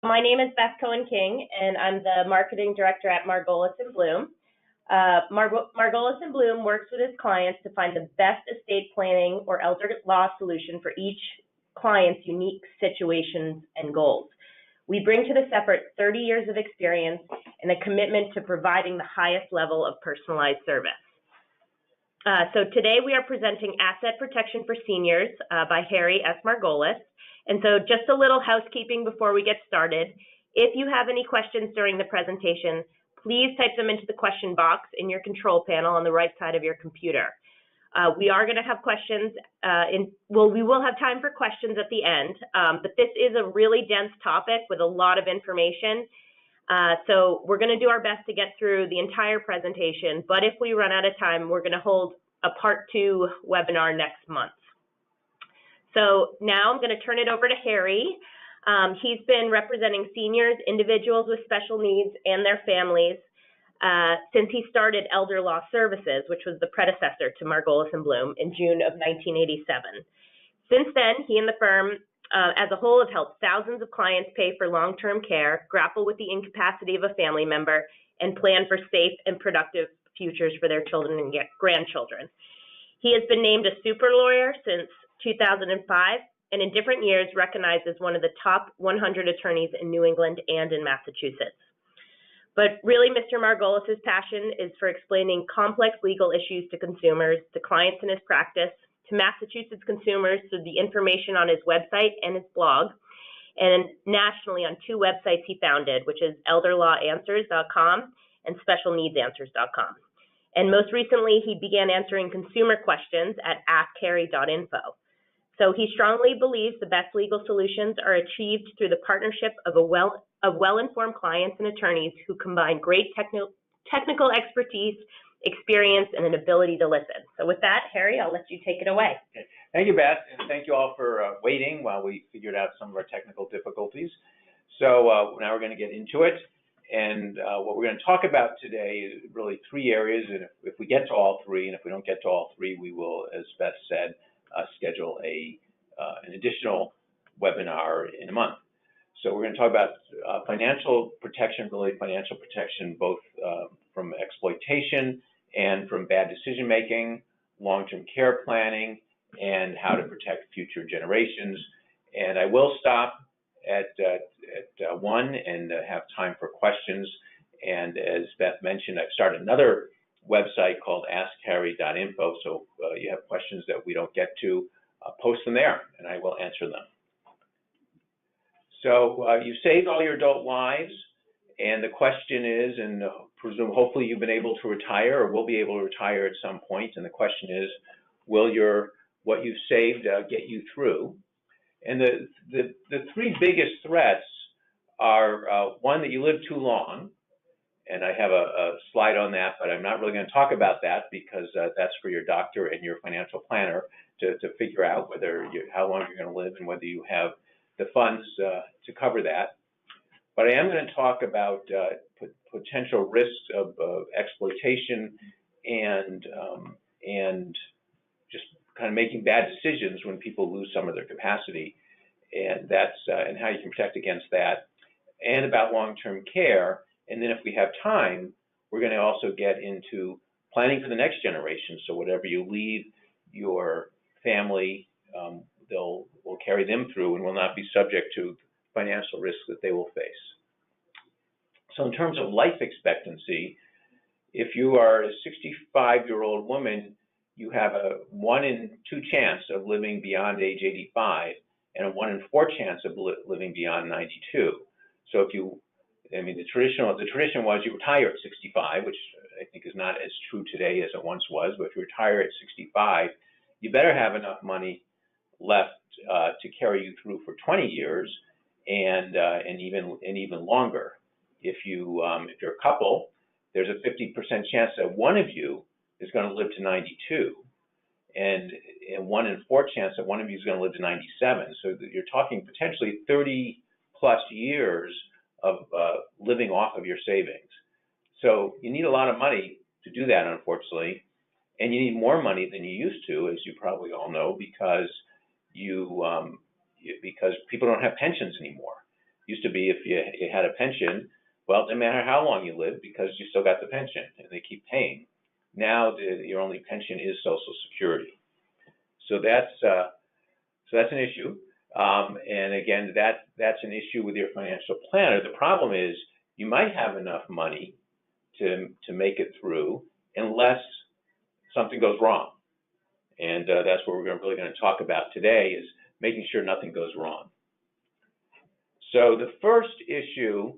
My name is Beth Cohen-King, and I'm the Marketing Director at Margolis and Bloom. Margolis and Bloom works with its clients to find the best estate planning or elder law solution for each client's unique situations and goals. We bring to this effort 30 years of experience and a commitment to providing the highest level of personalized service. So today we are presenting Asset Protection for Seniors by Harry S. Margolis. And so just a little housekeeping before we get started. If you have any questions during the presentation, please type them into the question box in your control panel on the right side of your computer. We are going to have questions, we will have time for questions at the end, but this is a really dense topic with a lot of information. So we're going to do our best to get through the entire presentation, but if we run out of time, we're going to hold a part 2 webinar next month. So now I'm going to turn it over to Harry. He's been representing seniors, individuals with special needs, and their families since he started Elder Law Services, which was the predecessor to Margolis and Bloom, in June of 1987. Since then, he and the firm as a whole have helped thousands of clients pay for long-term care, grapple with the incapacity of a family member, and plan for safe and productive futures for their children and grandchildren. He has been named a super lawyer since 2005, and in different years recognized as one of the top 100 attorneys in New England and in Massachusetts. But really, Mr. Margolis' passion is for explaining complex legal issues to consumers, to clients in his practice, to Massachusetts consumers through the information on his website and his blog, and nationally on 2 websites he founded, which is elderlawanswers.com and specialneedsanswers.com. And most recently, he began answering consumer questions at askharry.info. So he strongly believes the best legal solutions are achieved through the partnership of well-informed clients and attorneys who combine great technical expertise, experience, and an ability to listen. So with that, Harry, I'll let you take it away. Okay. Thank you, Beth, and thank you all for waiting while we figured out some of our technical difficulties. So now we're going to get into it. And what we're going to talk about today is really 3 areas. And if we get to all 3, and if we don't get to all 3, we will, as Beth said, schedule an additional webinar in a month. So we're going to talk about financial protection, really financial protection, both from exploitation and from bad decision making, long-term care planning, and how to protect future generations. And I will stop at 1 and have time for questions. And as Beth mentioned, I've started another website called askharry.info. So you have questions that we don't get to, post them there, and I will answer them. So you've saved all your adult lives, and the question is, and hopefully you've been able to retire or will be able to retire at some point, and the question is, will what you've saved get you through? And the 3 biggest threats are, one, that you live too long, and I have a slide on that, but I'm not really going to talk about that because that's for your doctor and your financial planner to figure out how long you're going to live and whether you have the funds to cover that. But I am going to talk about potential risks of exploitation and just kind of making bad decisions when people lose some of their capacity, and and how you can protect against that, and about long-term care. And then if we have time, we're going to also get into planning for the next generation. So whatever you leave your family, we'll carry them through and will not be subject to financial risks that they will face. So in terms of life expectancy, if you are a 65-year-old woman, you have a 1 in 2 chance of living beyond age 85 and a 1 in 4 chance of living beyond 92. So the tradition was you retire at 65, which I think is not as true today as it once was, but if you retire at 65, you better have enough money left to carry you through for 20 years and even longer. If you're a couple, there's a 50% chance that one of you is going to live to 92, and 1 in 4 chance that one of you is going to live to 97. So you're talking potentially 30 plus years of living off of your savings. So you need a lot of money to do that, unfortunately, and you need more money than you used to, as you probably all know, because people don't have pensions anymore. Used to be if you had a pension, well, it didn't matter how long you lived because you still got the pension and they keep paying. Now your only pension is Social Security. So that's an issue. And again, that's an issue with your financial planner. The problem is you might have enough money to make it through unless something goes wrong. And that's what we're really going to talk about today, is making sure nothing goes wrong. So the first issue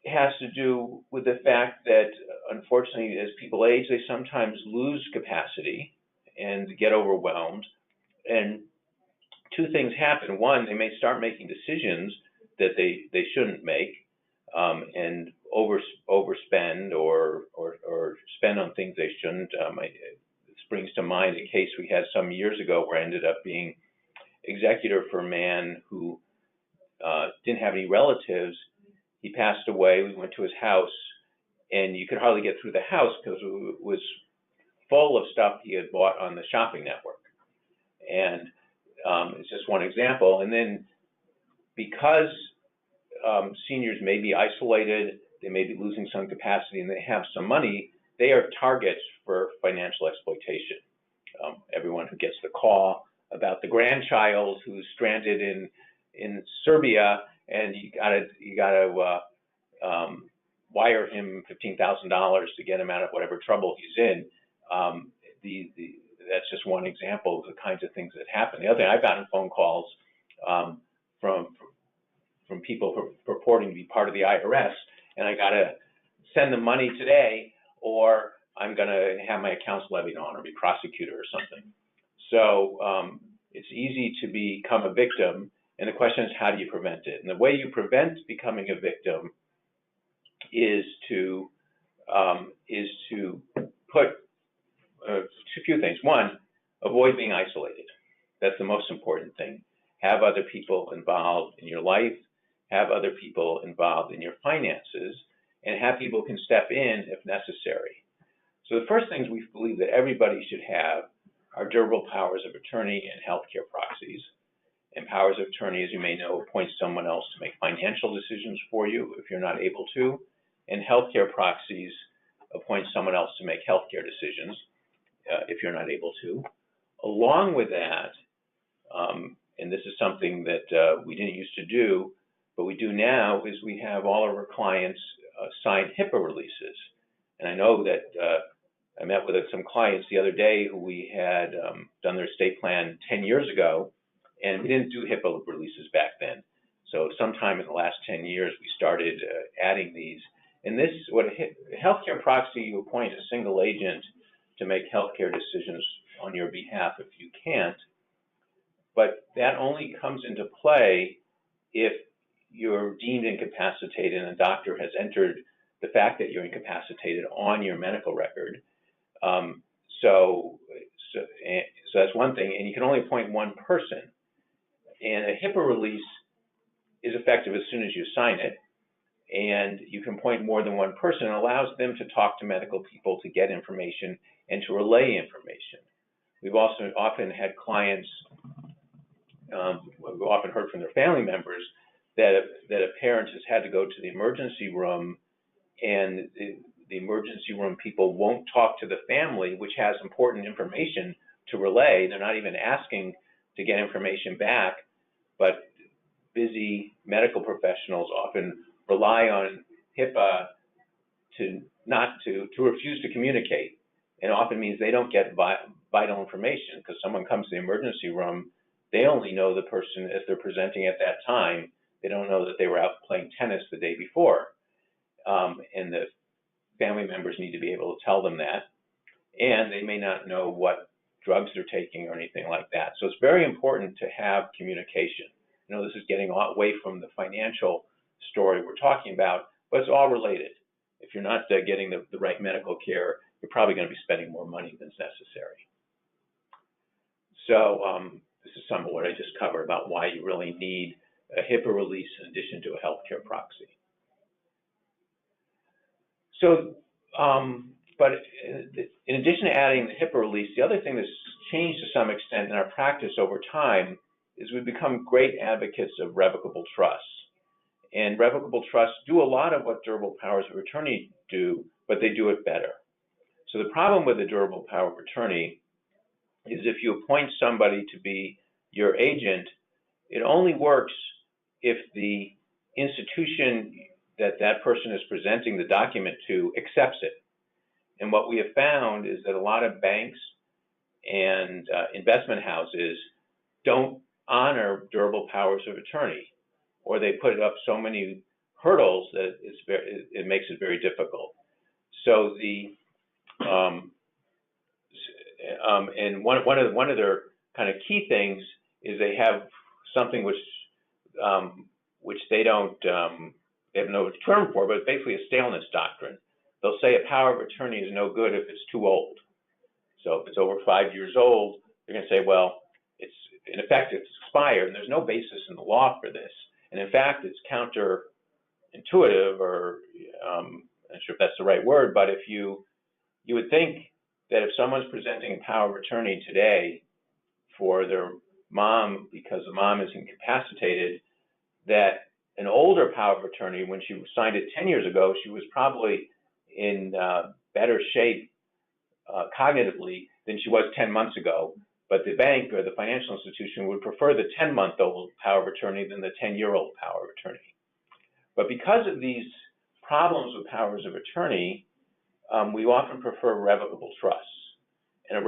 has to do with the fact that, unfortunately, as people age, they sometimes lose capacity and get overwhelmed. And two things happen. One, they may start making decisions that they shouldn't make, and overspend or spend on things they shouldn't. This brings to mind a case we had some years ago where I ended up being executor for a man who didn't have any relatives. He passed away. We went to his house, and you could hardly get through the house because it was full of stuff he had bought on the shopping network. And it's just one example. And then because seniors may be isolated, they may be losing some capacity, and they have some money, they are targets for financial exploitation. Everyone who gets the call about the grandchild who's stranded in Serbia, and you gotta wire him $15,000 to get him out of whatever trouble he's in. That's just one example of the kinds of things that happen. The other thing, I've gotten phone calls from people purporting to be part of the IRS, and I gotta send them money today, or I'm gonna have my accounts levied on or be prosecuted or something. So it's easy to become a victim, and the question is, how do you prevent it? And the way you prevent becoming a victim is to put a few things. One, avoid being isolated. That's the most important thing. Have other people involved in your life, have other people involved in your finances, and have people who can step in if necessary. So the first things we believe that everybody should have are durable powers of attorney and healthcare proxies. And powers of attorney, as you may know, appoint someone else to make financial decisions for you if you're not able to. And healthcare proxies appoint someone else to make healthcare decisions if you're not able to. Along with that, and this is something that we didn't used to do, but we do now, is we have all of our clients sign HIPAA releases. And I know that I met with some clients the other day who we had done their estate plan 10 years ago, and we didn't do HIPAA releases back then. So sometime in the last 10 years, we started adding these. And this, what a healthcare proxy, you appoint a single agent to make healthcare decisions on your behalf if you can't. But that only comes into play if you're deemed incapacitated and a doctor has entered the fact that you're incapacitated on your medical record. So that's one thing, and you can only appoint one person. And a HIPAA release is effective as soon as you sign it, and you can appoint more than one person. It allows them to talk to medical people to get information and to relay information. We've also often had clients, we've often heard from their family members that a parent has had to go to the emergency room, and the emergency room people won't talk to the family, which has important information to relay. They're not even asking to get information back, but busy medical professionals often rely on HIPAA to refuse to communicate. And often means they don't get vital information, because someone comes to the emergency room, they only know the person as they're presenting at that time. They don't know that they were out playing tennis the day before. And the family members need to be able to tell them that. And they may not know what drugs they're taking or anything like that. So it's very important to have communication. You know, this is getting away from the financial story we're talking about, but it's all related. If you're not getting the right medical care, you're probably going to be spending more money than is necessary. So this is some of what I just covered about why you really need a HIPAA release in addition to a healthcare proxy. So, but in addition to adding the HIPAA release, the other thing that's changed to some extent in our practice over time is we've become great advocates of revocable trusts. And revocable trusts do a lot of what durable powers of attorney do, but they do it better. So the problem with a durable power of attorney is if you appoint somebody to be your agent, it only works if the institution that that person is presenting the document to accepts it. And what we have found is that a lot of banks and investment houses don't honor durable powers of attorney, or they put up so many hurdles that it makes it very difficult. So and one of their kind of key things is they have something which they don't they have no term for, but basically a staleness doctrine. They'll say a power of attorney is no good if it's too old. So if it's over 5 years old, they're going to say, well, it's in effect it's expired, and there's no basis in the law for this. And in fact, it's counterintuitive, or I'm not sure if that's the right word, but if you would think that if someone's presenting a power of attorney today for their mom because the mom is incapacitated, that an older power of attorney, when she signed it 10 years ago, she was probably in better shape cognitively than she was 10 months ago. But the bank or the financial institution would prefer the 10-month-old power of attorney than the 10-year-old power of attorney. But because of these problems with powers of attorney, we often prefer revocable trusts. And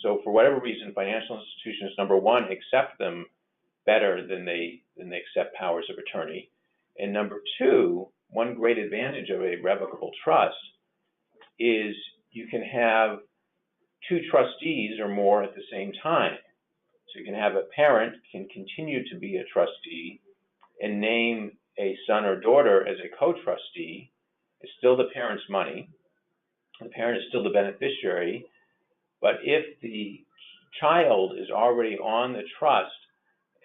so for whatever reason, financial institutions, number one, accept them better than they accept powers of attorney. And number two, one great advantage of a revocable trust is you can have two trustees or more at the same time. So you can have a parent can continue to be a trustee and name a son or daughter as a co-trustee. It's still the parent's money. The parent is still the beneficiary. But if the child is already on the trust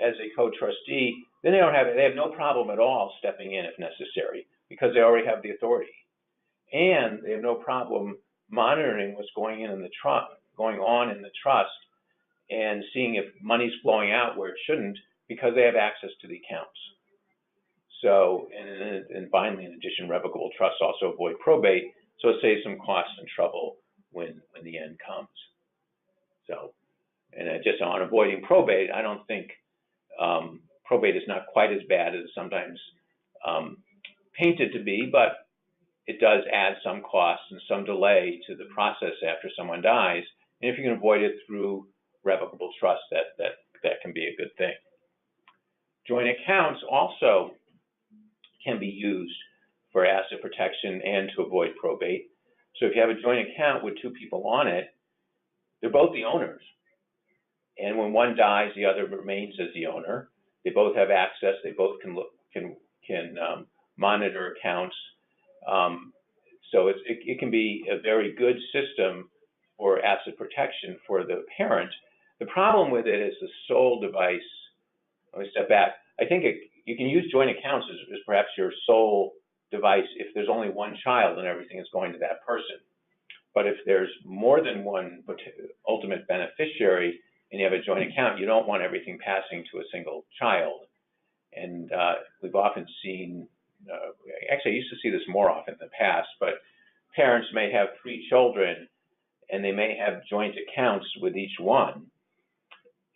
as a co-trustee, then they have no problem at all stepping in if necessary, because they already have the authority. And they have no problem monitoring what's going on in the trust and seeing if money's flowing out where it shouldn't, because they have access to the accounts. So, and finally, in addition, revocable trusts also avoid probate, so it saves some costs and trouble when the end comes. So, and just on avoiding probate, I don't think probate is not quite as bad as sometimes painted to be, but it does add some costs and some delay to the process after someone dies. And if you can avoid it through revocable trust, that can be a good thing. Joint accounts also can be used for asset protection and to avoid probate. So if you have a joint account with two people on it, they're both the owners. And when one dies, the other remains as the owner. They both have access. They both can monitor accounts. So it can be a very good system for asset protection for the parent. The problem with it is the sole device. Let me step back. I think you can use joint accounts as perhaps your sole device if there's only one child and everything is going to that person. But if there's more than one ultimate beneficiary and you have a joint account, you don't want everything passing to a single child. And we've often seen, actually I used to see this more often in the past, but parents may have 3 children and they may have joint accounts with each one.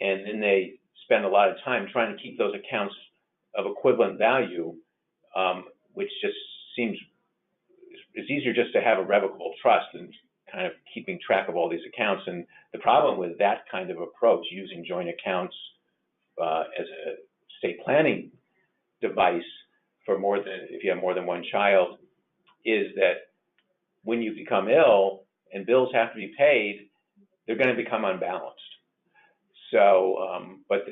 And then they spend a lot of time trying to keep those accounts of equivalent value, which just seems, it's easier just to have a revocable trust than kind of keeping track of all these accounts. And the problem with that kind of approach, using joint accounts as a estate planning device for if you have more than one child, is that when you become ill and bills have to be paid, they're going to become unbalanced. So, but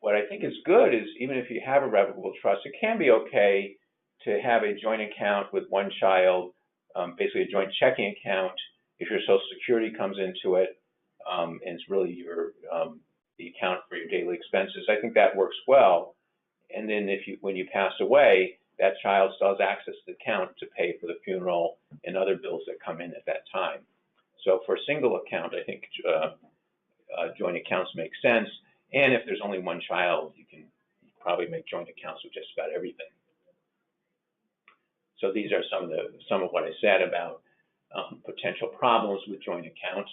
what I think is good is even if you have a revocable trust, it can be okay to have a joint account with one child, basically a joint checking account. If your Social Security comes into it, and it's really the account for your daily expenses, I think that works well. And then when you pass away, that child still has access to the account to pay for the funeral and other bills that come in at that time. So for a single account, I think joint accounts make sense. And if there's only one child, you can probably make joint accounts with just about everything. So these are some of what I said about potential problems with joint accounts.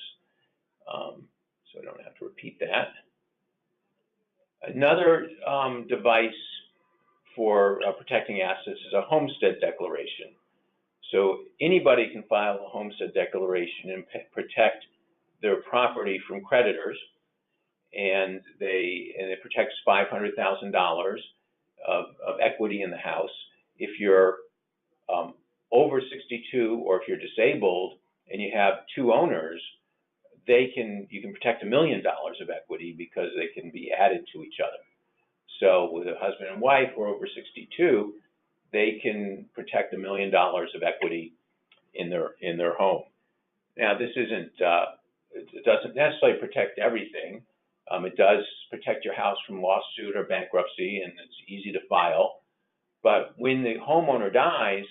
So I don't have to repeat that. Another device for protecting assets is a Homestead Declaration. So anybody can file a Homestead Declaration and protect their property from creditors, and it protects $500,000 of equity in the house. If you're over 62 or if you're disabled and you have two owners, you can protect $1 million of equity because they can be added to each other. So with a husband and wife who are over 62, they can protect $1 million of equity in their home. Now, this it doesn't necessarily protect everything. It does protect your house from lawsuit or bankruptcy, and it's easy to file. But when the homeowner dies,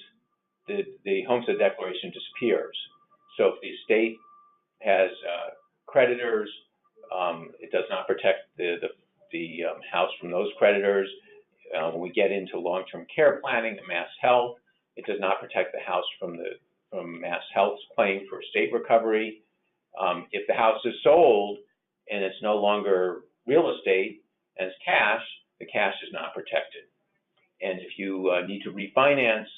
the Homestead Declaration disappears. So if the estate has creditors, it does not protect the house from those creditors. When we get into long-term care planning and mass health, it does not protect the house from mass health's claim for estate recovery. If the house is sold and it's no longer real estate and it's cash, the cash is not protected. And if you need to refinance,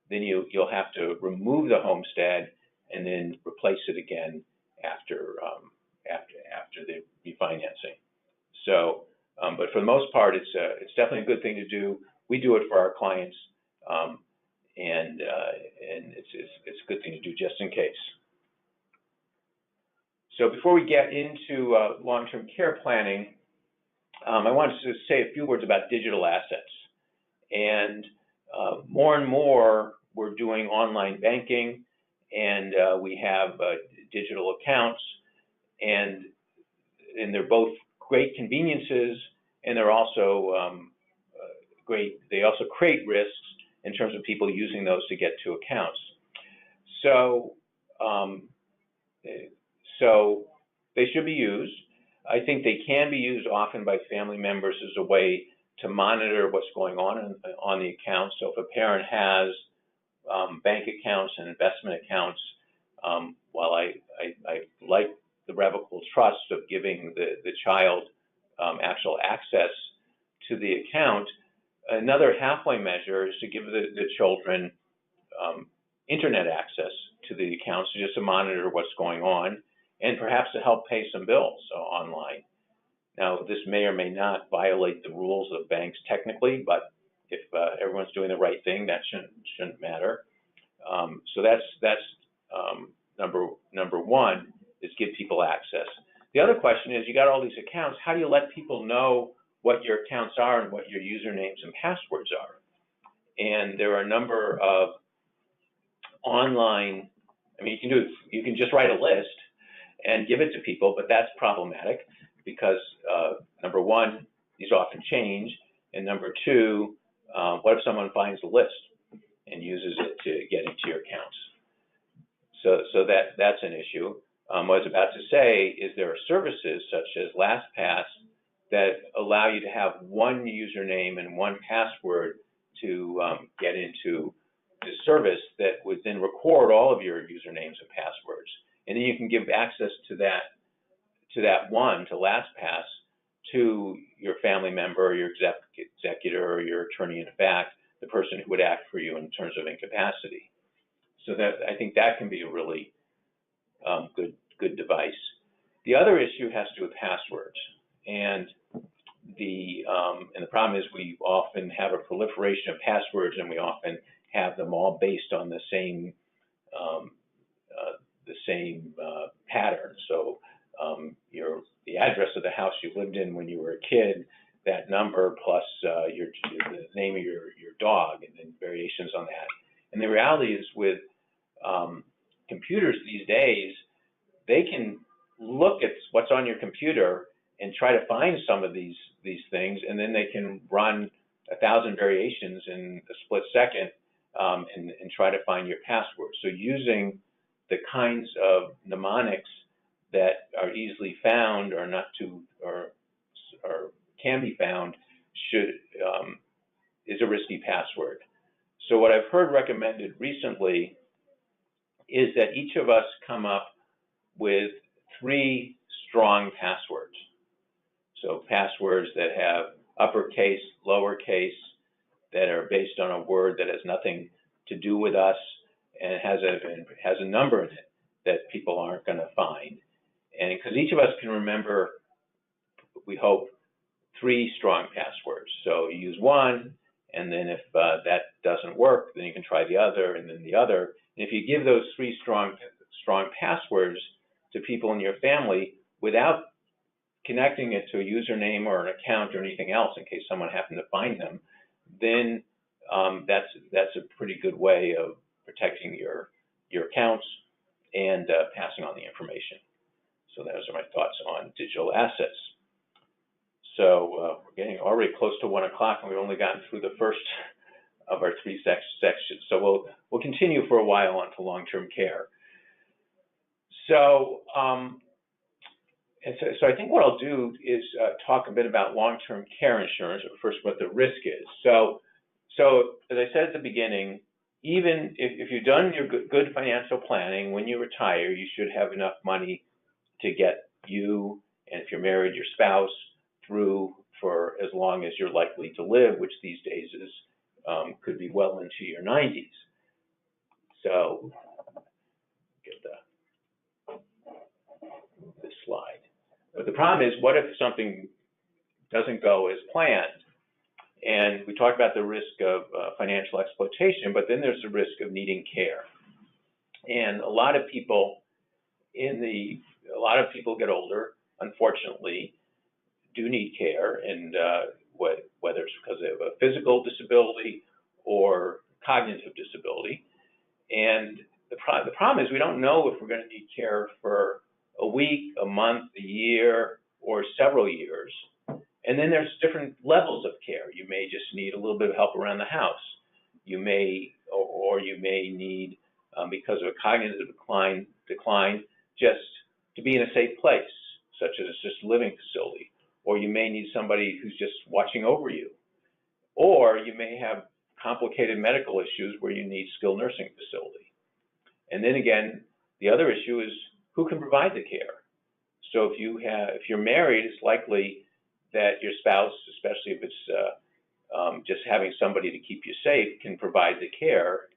then you'll have to remove the homestead and then replace it again after the refinancing. So, but for the most part, it's definitely a good thing to do. We do it for our clients, and it's a good thing to do just in case. So before we get into long-term care planning, I wanted to say a few words about digital assets. And more we're doing online banking, and we have digital accounts, and they're both great conveniences, and they're also great. They also create risks in terms of people using those to get to accounts. So they should be used. I think they can be used often by family members as a way to monitor what's going on the account. So if a parent has bank accounts and investment accounts, while I like the revocable trust of giving the child actual access to the account, another halfway measure is to give the children internet access to the accounts just to monitor what's going on and perhaps to help pay some bills online. Now, this may or may not violate the rules of banks technically, but if everyone's doing the right thing, that shouldn't matter. So that's number one, is give people access. The other question is, you got all these accounts, how do you let people know what your accounts are and what your usernames and passwords are? And there are a number of online, you can just write a list and give it to people, but that's problematic because number one, these often change, and number two, what if someone finds the list and uses it to get into your accounts? So that's an issue. What I was about to say is there are services such as LastPass that allow you to have one username and one password to get into the service that would then record all of your usernames and passwords. And then you can give access to LastPass, to your family member or your executor or your attorney in fact, the person who would act for you in terms of incapacity. So I think that can be a really good device. The other issue has to do with passwords, and the problem is we often have a proliferation of passwords, and we often have them all based on the same pattern. So the address of the house you lived in when you were a kid, that number plus the name of your dog, and then variations on that. And the reality is with computers these days, they can look at what's on your computer and try to find some of these things, and then they can run 1,000 variations in a split second and try to find your password. So using the kinds of mnemonics that are easily found or can be found is a risky password. So what I've heard recommended recently is that each of us come up with 3 strong passwords. So passwords that have uppercase, lowercase, that are based on a word that has nothing to do with us, and it has a number in it that people aren't going to find. And because each of us can remember, we hope, 3 strong passwords. So you use one, and then if that doesn't work, then you can try the other, and then the other. And if you give those 3 strong passwords to people in your family without connecting it to a username or an account or anything else in case someone happened to find them, then that's a pretty good way of protecting your accounts and passing on the information. So those are my thoughts on digital assets. So we're getting already close to 1 o'clock, and we've only gotten through the first of our 3 sections. So we'll continue for a while on to long-term care. So so I think what I'll do is talk a bit about long-term care insurance, or first what the risk is. So as I said at the beginning, even if you've done your good financial planning, when you retire, you should have enough money to get you, and if you're married, your spouse, through for as long as you're likely to live, which these days is could be well into your 90s. So get this slide. But the problem is, what if something doesn't go as planned? And we talked about the risk of financial exploitation, but then there's the risk of needing care. And a lot of people get older, unfortunately, do need care, and whether it's because they have a physical disability or cognitive disability. And the problem is we don't know if we're going to need care for a week, a month, a year, or several years. And then there's different levels of care. You may just need a little bit of help around the house. You may, or you may need, because of a cognitive decline, just to be in a safe place, such as a assisted living facility. Or you may need somebody who's just watching over you. Or you may have complicated medical issues where you need skilled nursing facility. And then again, the other issue is who can provide the care. So if you're married, it's likely that your spouse, especially if it's just having somebody to keep you safe, can provide the care.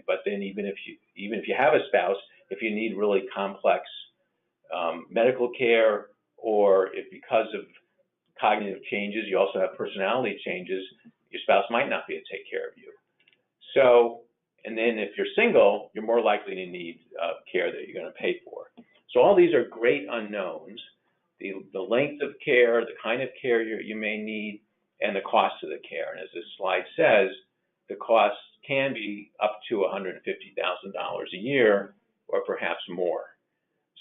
But then even if you have a spouse, if you need really complex medical care, or if because of cognitive changes, you also have personality changes, your spouse might not be able to take care of you. So, and then if you're single, you're more likely to need care that you're going to pay for. So all these are great unknowns: the length of care, the kind of care you may need, and the cost of the care. And as this slide says, the cost can be up to $150,000 a year, or perhaps more.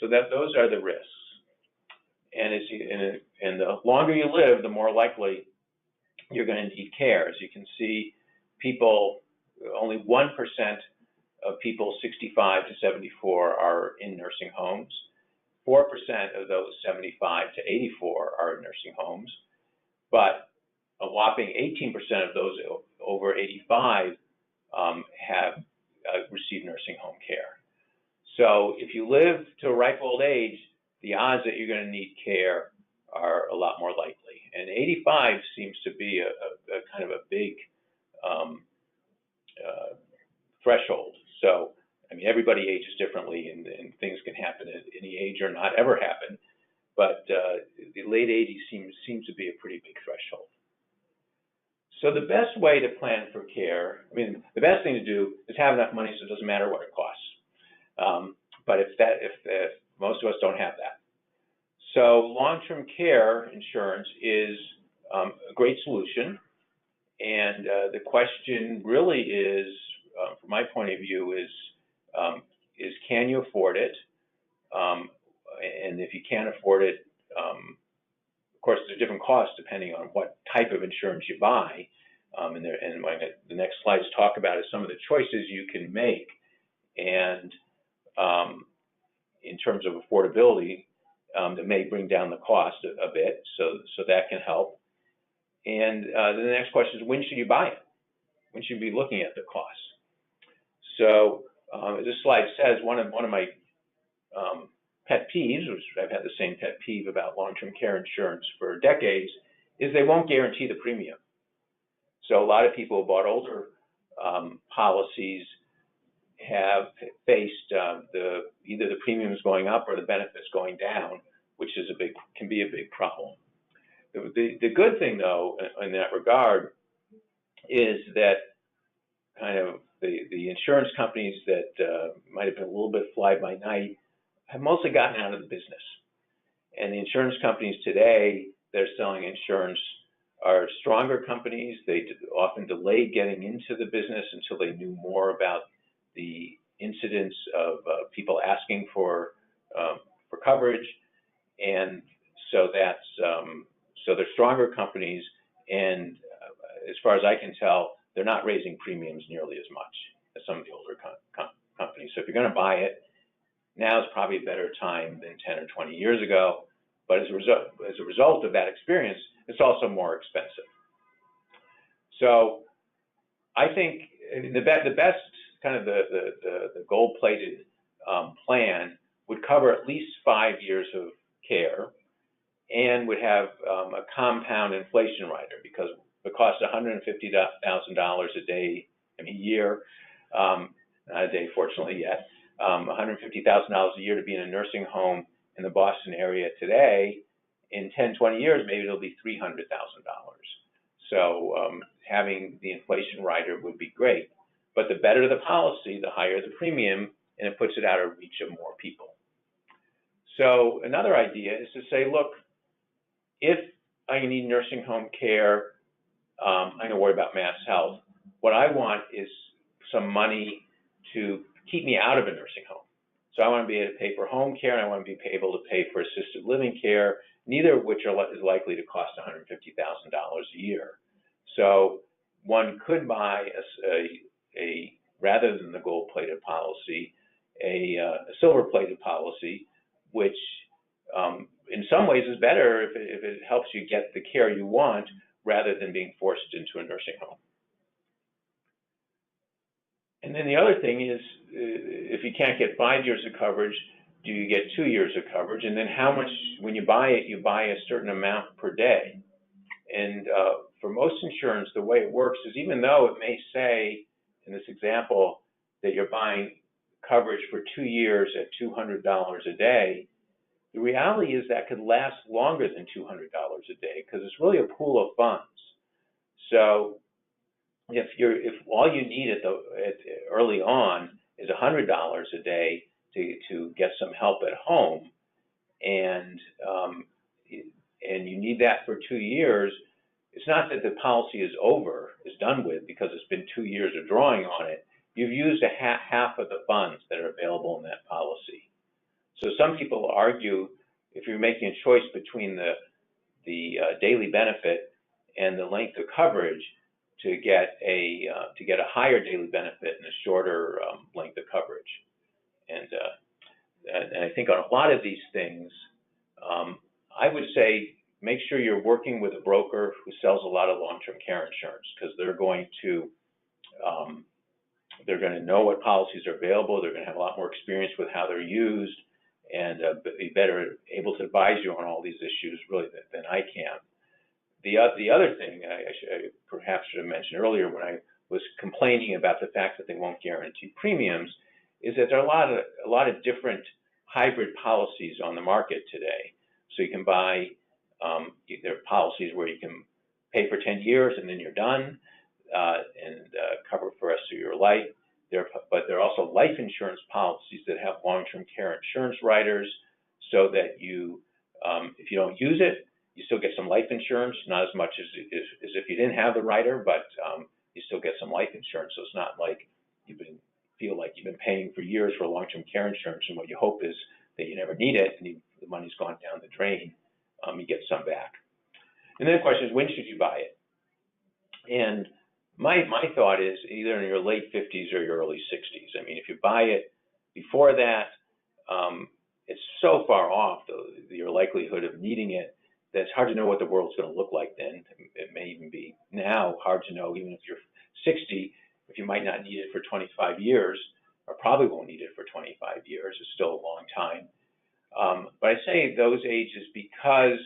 So those are the risks. And the longer you live, the more likely you're going to need care. As you can see, only 1% of people 65 to 74 are in nursing homes. 4% of those 75 to 84 are in nursing homes, but a whopping 18% of those over 85 have received nursing home care. So if you live to a ripe old age, the odds that you're going to need care are a lot more likely. And 85 seems to be a kind of a big threshold. So, I mean, everybody ages differently, and things can happen at any age or not ever happen. But the late 80s seems to be a pretty big threshold. So the best way to plan for care, I mean, the best thing to do is have enough money so it doesn't matter what it costs. But if most of us don't have that. So long-term care insurance is a great solution. And the question really is, from my point of view, is can you afford it? And if you can't afford it, of course, there's different costs depending on what type of insurance you buy. And the next slides talk about is some of the choices you can make. And in terms of affordability, that may bring down the cost a bit, so that can help. And then the next question is, when should you buy it? When should you be looking at the costs? So as this slide says, one of my pet peeves, which I've had the same pet peeve about long-term care insurance for decades, is they won't guarantee the premium. So a lot of people who bought older policies have faced either the premiums going up or the benefits going down, which is can be a big problem. The good thing, though, in that regard, is that kind of the insurance companies that might have been a little bit fly-by-night have mostly gotten out of the business. And the insurance companies today that are selling insurance are stronger companies. They often delayed getting into the business until they knew more about the incidence of people asking for coverage, and so they're stronger companies. And as far as I can tell, they're not raising premiums nearly as much as some of the older companies. So if you're going to buy it, now is probably a better time than 10 or 20 years ago. But as a result of that experience, it's also more expensive. So I think the best kind of the gold-plated plan would cover at least 5 years of care and would have a compound inflation rider, because it costs $150,000 a day, a year, not a day fortunately yet, $150,000 a year to be in a nursing home in the Boston area today. In 10, 20 years, maybe it'll be $300,000. So having the inflation rider would be great. But the better the policy, the higher the premium, and it puts it out of reach of more people. So another idea is to say, look, if I need nursing home care, I'm going to worry about mass health. What I want is some money to keep me out of a nursing home. So I want to be able to pay for home care, and I want to be able to pay for assisted living care, neither of which is likely to cost $150,000 a year. So one could buy a rather than the gold-plated policy, a silver-plated policy, which in some ways is better if it helps you get the care you want rather than being forced into a nursing home. And then the other thing is, if you can't get 5 years of coverage, do you get 2 years of coverage? And then how much, when you buy it, you buy a certain amount per day. And for most insurance, the way it works is, even though it may say in this example that you're buying coverage for 2 years at $200 a day, the reality is that could last longer than $200 a day, because it's really a pool of funds. So if all you need early on is $100 a day to get some help at home, and you need that for 2 years, it's not that the policy is done with because it's been 2 years of drawing on it. You've used half of the funds that are available in that policy. So some people argue, if you're making a choice between the daily benefit and the length of coverage, to get a higher daily benefit and a shorter length of coverage. And I think on a lot of these things, I would say make sure you're working with a broker who sells a lot of long-term care insurance, because they're going to know what policies are available. They're going to have a lot more experience with how they're used, and be better able to advise you on all these issues really than I can. The other thing I perhaps should have mentioned earlier when I was complaining about the fact that they won't guarantee premiums is that there are a lot of different hybrid policies on the market today. So you can buy there are policies where you can pay for 10 years and then you're done and cover for the rest of your life. But there are also life insurance policies that have long-term care insurance riders, so that you, if you don't use it, you still get some life insurance, not as much as if you didn't have the rider, but you still get some life insurance. So it's not like feel like you've been paying for years for long-term care insurance, and what you hope is that you never need it and the money's gone down the drain. You get some back. And then the question is, when should you buy it? And my thought is either in your late 50s or your early 60s. I mean, if you buy it before that, it's so far off your likelihood of needing it That's hard to know what the world's going to look like then. It may even be now hard to know, even if you're 60, if you might not need it for 25 years, or probably won't need it for 25 years. It's still a long time. But I say those ages because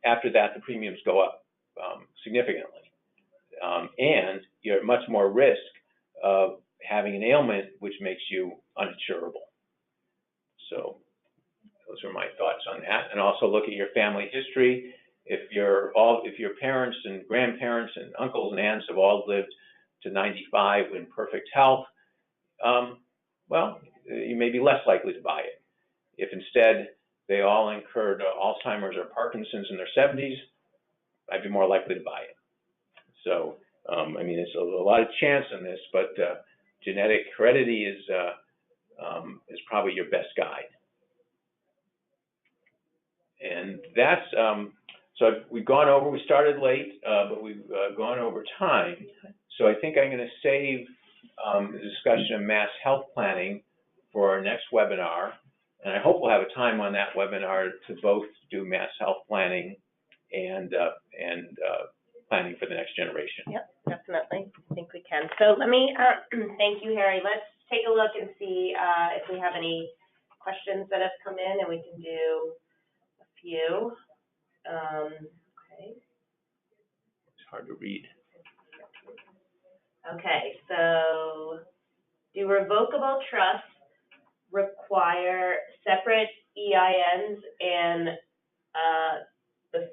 after that, the premiums go up significantly. And you're at much more risk of having an ailment which makes you uninsurable. So those are my thoughts on that. And also look at your family history. If your parents and grandparents and uncles and aunts have all lived to 95 in perfect health, well, you may be less likely to buy it. If instead they all incurred Alzheimer's or Parkinson's in their 70s, I'd be more likely to buy it. So, I mean, it's a lot of chance in this, but genetic heredity is probably your best guide. And that's, so we've gone over, we started late, but we've gone over time. So I think I'm going to save the discussion of mass health planning for our next webinar. And I hope we'll have a time on that webinar to both do mass health planning and planning for the next generation. Yep, definitely. I think we can. So let me, thank you, Harry. Let's take a look and see if we have any questions that have come in, and we can do a few. Okay. It's hard to read. Okay, so do revocable trusts require separate EINs and the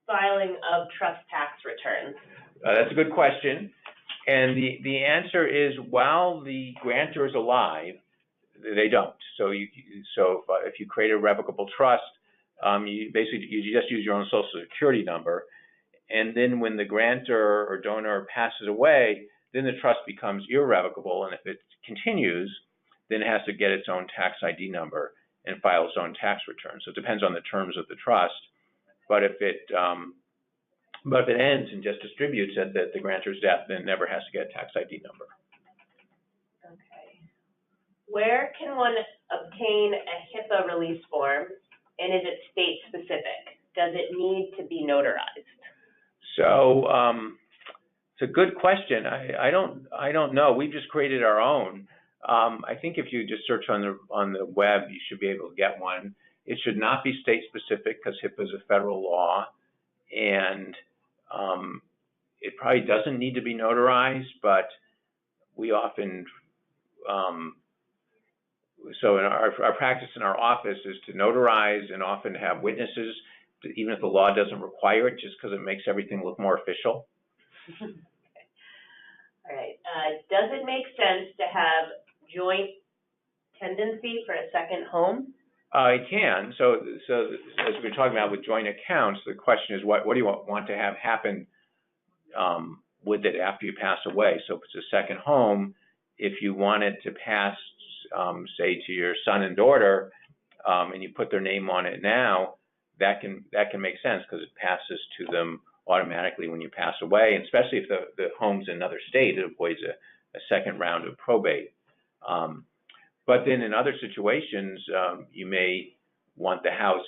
filing of trust tax returns? That's a good question. And the answer is, while the grantor is alive, they don't. So if you create a revocable trust, you just use your own Social Security number. And then when the grantor or donor passes away, then the trust becomes irrevocable. And if it continues, then it has to get its own tax ID number and file its own tax return. So it depends on the terms of the trust. But if it ends and just distributes at the grantor's death, then it never has to get a tax ID number. Okay. Where can one obtain a HIPAA release form, and is it state specific? Does it need to be notarized? So it's a good question. I don't know. We've just created our own. I think if you just search on the web, you should be able to get one. It should not be state specific because HIPAA is a federal law, and it probably doesn't need to be notarized, but we often, so in our practice in our office is to notarize and often have witnesses, even if the law doesn't require it, just because it makes everything look more official. Okay. All right. Does it make sense to have joint tendency for a second home? It can. So as we were talking about with joint accounts, the question is what do you want to have happen with it after you pass away? So if it's a second home, if you want it to pass, say, to your son and daughter, and you put their name on it now, that can make sense because it passes to them automatically when you pass away, and especially if the home's in another state, it avoids a second round of probate. But then in other situations, you may want the house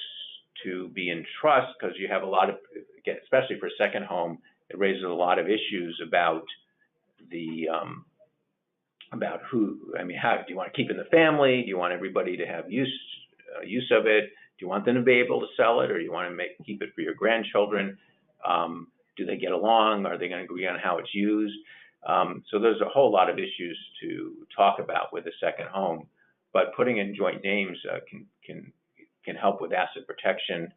to be in trust because you have a lot of, again, especially for a second home, it raises a lot of issues about about who, I mean, how do you want to keep it in the family? Do you want everybody to have use of it? Do you want them to be able to sell it, or do you want to keep it for your grandchildren? Do they get along? Are they going to agree on how it's used? So there's a whole lot of issues to talk about with a second home, but putting in joint names can help with asset protection,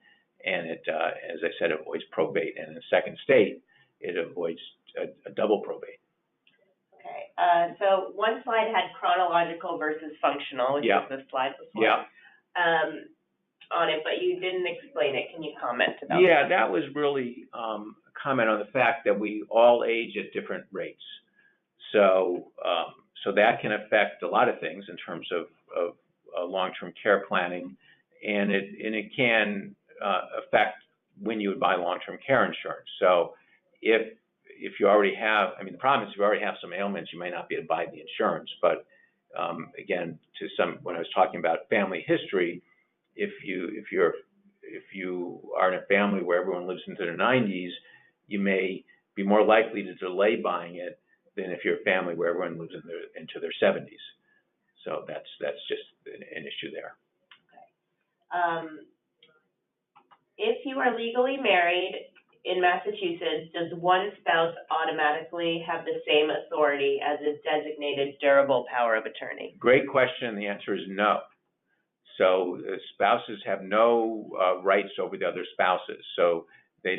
and it, as I said, avoids probate. And in a second state, it avoids a double probate. Okay. So one slide had chronological versus functional, which is the slide before. Yeah. On it, but you didn't explain it. Can you comment about that? Yeah, that was really a comment on the fact that we all age at different rates. So that can affect a lot of things in terms of long-term care planning, and it can affect when you would buy long-term care insurance. So if you already have, I mean, the problem is if you already have some ailments, you may not be able to buy the insurance. But again, when I was talking about family history, if if you are in a family where everyone lives into their 90s, you may be more likely to delay buying it than if you're a family where everyone lives into their 70s. So that's just an issue there. If you are legally married in Massachusetts, does one spouse automatically have the same authority as a designated durable power of attorney? Great question. The answer is no. So spouses have no rights over the other spouses. So they're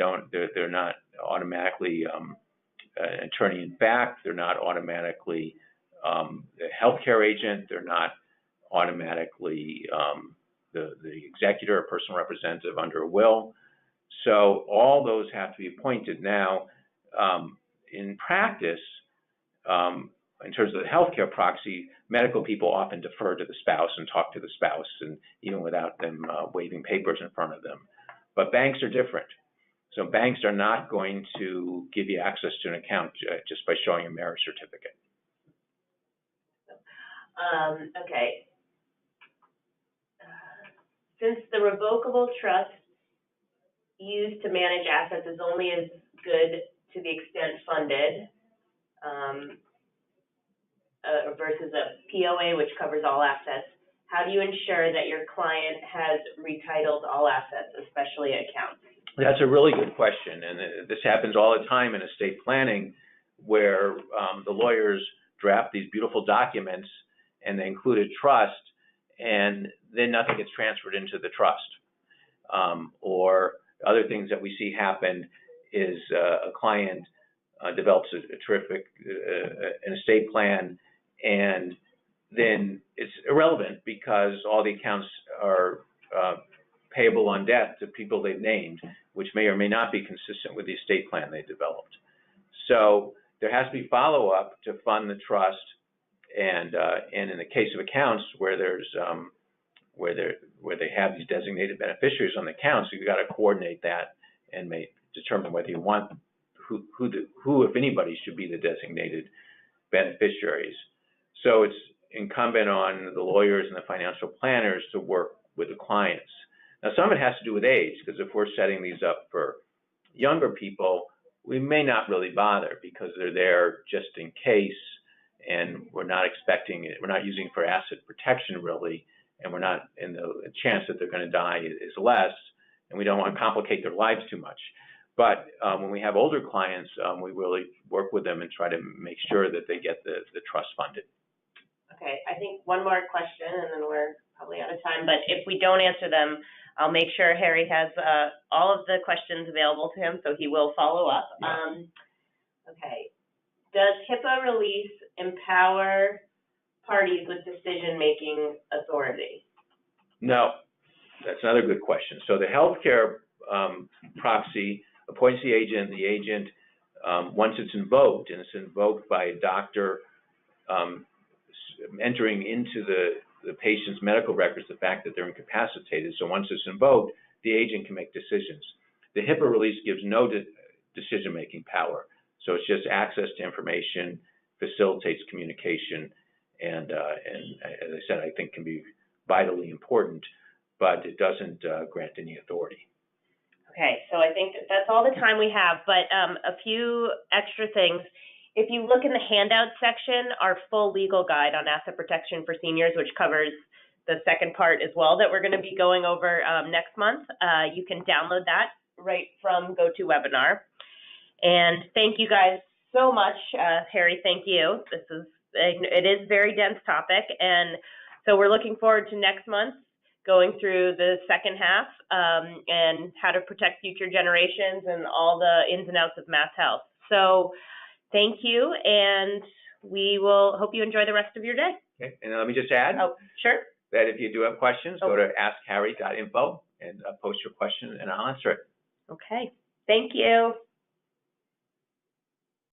not automatically an attorney in fact. They're not automatically a healthcare agent. They're not automatically the executor or personal representative under a will. So all those have to be appointed. Now, in practice, in terms of the healthcare proxy, medical people often defer to the spouse and talk to the spouse, and even without them waving papers in front of them. But banks are different. So banks are not going to give you access to an account just by showing a marriage certificate. Okay. Since the revocable trust used to manage assets is only as good to the extent funded, versus a POA, which covers all assets, how do you ensure that your client has retitled all assets, especially accounts? That's a really good question, and this happens all the time in estate planning, where the lawyers draft these beautiful documents and they include a trust, and then nothing gets transferred into the trust. Or other things that we see happen is a client develops a terrific an estate plan, and then it's irrelevant because all the accounts are payable on death to people they've named, which may or may not be consistent with the estate plan they developed. So there has to be follow-up to fund the trust, and in the case of accounts where there's where they have these designated beneficiaries on the accounts, you've got to coordinate that and determine whether you want who, if anybody, should be the designated beneficiaries. So it's incumbent on the lawyers and the financial planners to work with the clients. Now, some of it has to do with age, because if we're setting these up for younger people, we may not really bother because they're there just in case, and we're not expecting it. We're not using it for asset protection really, and we're not, and the chance that they're going to die is less, and we don't want to complicate their lives too much. But when we have older clients, we really work with them and try to make sure that they get the trust funded. Okay, I think one more question, and then we're probably out of time. But if we don't answer them, I'll make sure Harry has all of the questions available to him, so he will follow up. Yeah. Okay, does HIPAA release empower parties with decision-making authority? No, that's another good question. So the healthcare proxy appoints the agent. The agent, once it's invoked, and it's invoked by a doctor entering into the patient's medical records the fact that they're incapacitated. So once it's invoked, the agent can make decisions. The HIPAA release gives no decision-making power. So it's just access to information, facilitates communication, and as I said, I think can be vitally important, but it doesn't grant any authority. Okay, so I think that's all the time we have, but a few extra things. If you look in the handout section, our full legal guide on asset protection for seniors, which covers the second part as well that we're going to be going over next month, you can download that right from GoToWebinar. And thank you guys so much. Harry, thank you. It is a very dense topic, and so we're looking forward to next month going through the second half and how to protect future generations and all the ins and outs of mass health. So thank you, and we will hope you enjoy the rest of your day. Okay, and let me just add that if you do have questions, go to askharry.info and post your question, and I'll answer it. Okay, thank you.